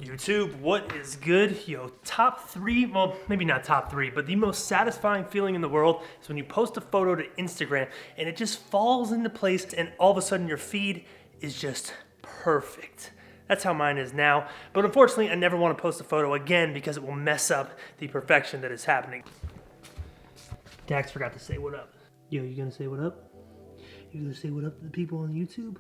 YouTube, what is good? Yo, top three, well, maybe not top three, but the most satisfying feeling in the world is when you post a photo to Instagram and it just falls into place and all of a sudden your feed is just perfect. That's how mine is now. But unfortunately, I never want to post a photo again because it will mess up the perfection that is happening. Dax forgot to say what up. Yo, you gonna say what up? You gonna say what up to the people on YouTube?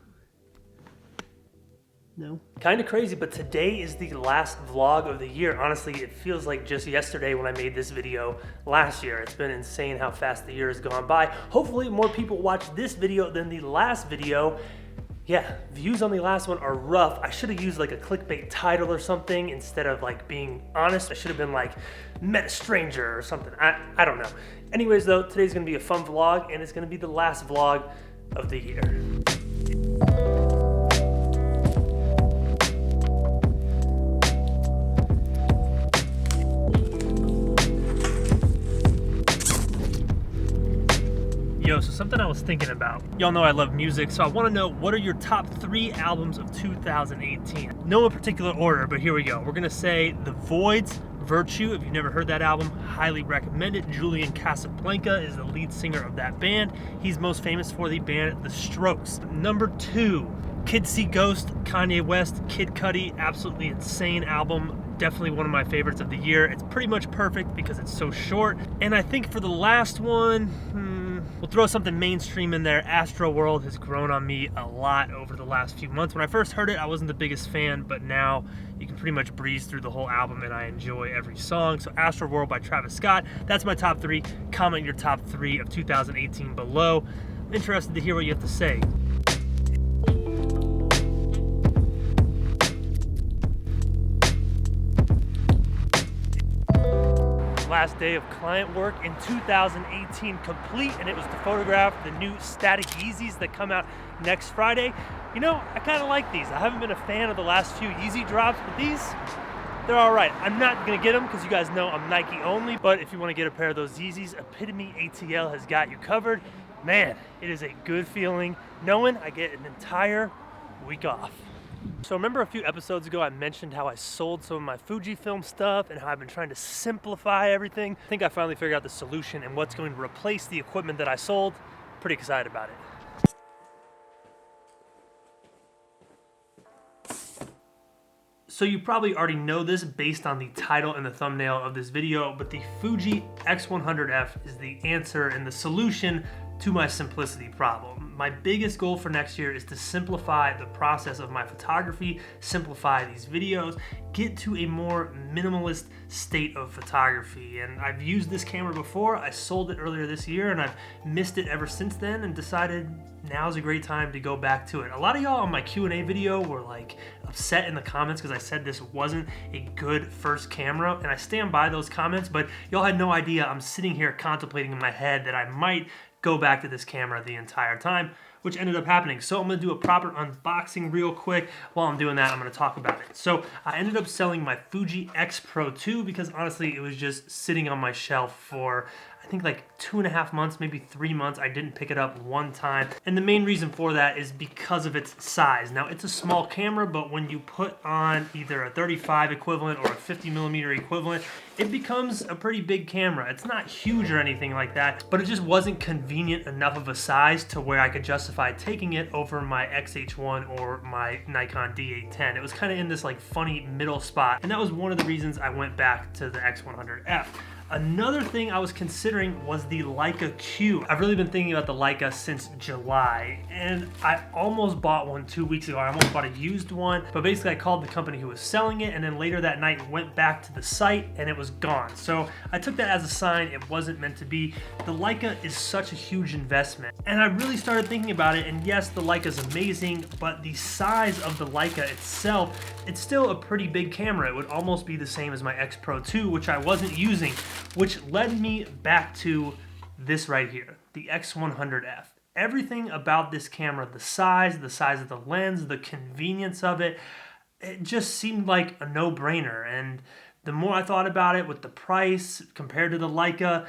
No. Kind of crazy, but today is the last vlog of the year. Honestly, it feels like just yesterday when I made this video last year. It's been insane how fast the year has gone by. Hopefully more people watch this video than the last video. Yeah, views on the last one are rough. I should have used like a clickbait title or something instead of like being honest. I should have been like, met a stranger or something. I don't know. Anyways though, today's gonna be a fun vlog and it's gonna be the last vlog of the year. Yo, so something I was thinking about. Y'all know I love music, so I want to know what are your top 3 albums of 2018? No in particular order, but here we go. We're gonna say The Void's Virtue. If you've never heard that album, highly recommend it. Julian Casablanca is the lead singer of that band. He's most famous for the band The Strokes. Number 2, Kids See Ghost, Kanye West, Kid Cudi. Absolutely insane album. Definitely one of my favorites of the year. It's pretty much perfect because it's so short. And I think for the last one, we'll throw something mainstream in there. Astroworld has grown on me a lot over the last few months. When I first heard it, I wasn't the biggest fan, but now you can pretty much breeze through the whole album and I enjoy every song. So Astroworld by Travis Scott, that's my top 3. Comment your top 3 of 2018 below. I'm interested to hear what you have to say. Last day of client work in 2018 complete, and it was to photograph the new Static Yeezys that come out next Friday. You know, I kind of like these. I haven't been a fan of the last few Yeezy drops, but these, they're all right. I'm not gonna get them because you guys know I'm Nike only, but if you want to get a pair of those Yeezys, Epitome ATL has got you covered. Man, it is a good feeling knowing I get an entire week off. So remember a few episodes ago I mentioned how I sold some of my FujiFilm stuff and how I've been trying to simplify everything. I think I finally figured out the solution and what's going to replace the equipment that I sold. Pretty excited about it. So you probably already know this based on the title and the thumbnail of this video, but the Fuji X100f is the answer and the solution to my simplicity problem. My biggest goal for next year is to simplify the process of my photography, simplify these videos, get to a more minimalist state of photography. And I've used this camera before. I sold it earlier this year and I've missed it ever since then and decided now's a great time to go back to it. A lot of y'all on my Q&A video were like upset in the comments because I said this wasn't a good first camera, and I stand by those comments, but y'all had no idea I'm sitting here contemplating in my head that I might go back to this camera the entire time, which ended up happening. So I'm gonna do a proper unboxing real quick. While I'm doing that, I'm gonna talk about it. So I ended up selling my Fuji X Pro 2 because honestly, it was just sitting on my shelf for I think like 2.5 months, maybe 3 months. I didn't pick it up one time. And the main reason for that is because of its size. Now it's a small camera, but when you put on either a 35 equivalent or a 50mm equivalent, it becomes a pretty big camera. It's not huge or anything like that, but it just wasn't convenient enough of a size to where I could justify taking it over my XH1 or my Nikon D810. It was kind of in this like funny middle spot. And that was one of the reasons I went back to the X100f. Another thing I was considering was the Leica Q. I've really been thinking about the Leica since July, and I almost bought one 2 weeks ago. I almost bought a used one, but basically I called the company who was selling it, and then later that night went back to the site and it was gone. So I took that as a sign it wasn't meant to be. The Leica is such a huge investment, and I really started thinking about it, and yes, the Leica is amazing, but the size of the Leica itself, it's still a pretty big camera. It would almost be the same as my X Pro 2, which I wasn't using, which led me back to this right here, the X100f. Everything about this camera, the size of the lens, the convenience of it, it just seemed like a no-brainer. And the more I thought about it with the price compared to the Leica,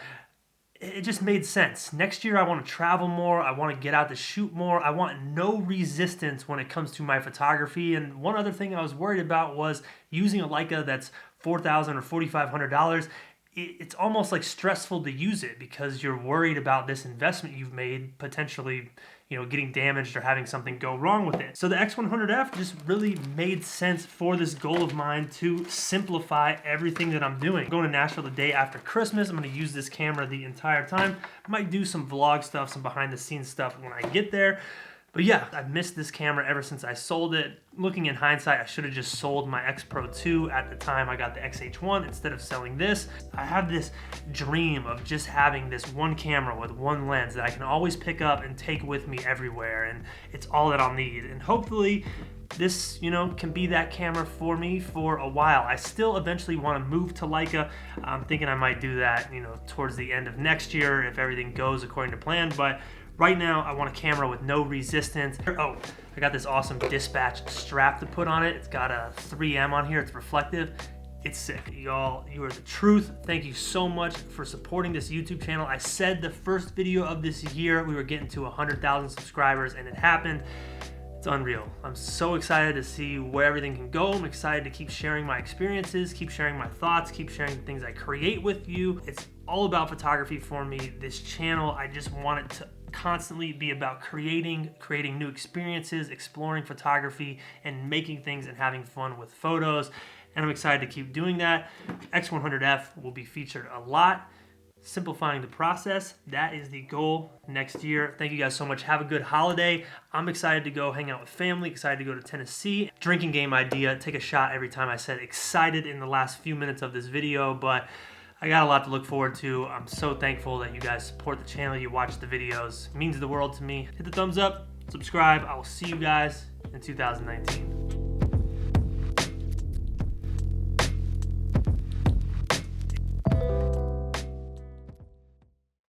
it just made sense. Next year, I want to travel more. I want to get out to shoot more. I want no resistance when it comes to my photography. And one other thing I was worried about was using a Leica that's $4,000 or $4,500. It's almost like stressful to use it because you're worried about this investment you've made potentially, getting damaged or having something go wrong with it. So the X100f just really made sense for this goal of mine to simplify everything that I'm doing. I'm going to Nashville the day after Christmas. I'm going to use this camera the entire time. I might do some vlog stuff, some behind the scenes stuff when I get there. But yeah, I've missed this camera ever since I sold it. Looking in hindsight, I should have just sold my X Pro 2 at the time I got the XH1 instead of selling this. I have this dream of just having this one camera with one lens that I can always pick up and take with me everywhere, and it's all that I'll need. And hopefully this, can be that camera for me for a while. I still eventually want to move to Leica. I'm thinking I might do that, towards the end of next year if everything goes according to plan, but right now, I want a camera with no resistance. Oh, I got this awesome Dispatch strap to put on it. It's got a 3M on here. It's reflective. It's sick. Y'all, you are the truth. Thank you so much for supporting this YouTube channel. I said the first video of this year we were getting to 100,000 subscribers, and it happened. It's unreal. I'm so excited to see where everything can go. I'm excited to keep sharing my experiences, keep sharing my thoughts, keep sharing the things I create with you. It's all about photography for me. This channel, I just want it to constantly be about creating new experiences, exploring photography, and making things and having fun with photos. And I'm excited to keep doing that. X100f will be featured a lot. Simplifying the process, that is the goal next year. Thank you guys so much. Have a good holiday. I'm excited to go hang out with family, excited to go to Tennessee. Drinking game idea, take a shot every time I said excited in the last few minutes of this video, but I got a lot to look forward to. I'm so thankful that you guys support the channel, you watch the videos. It means the world to me. Hit the thumbs up, subscribe. I will see you guys in 2019.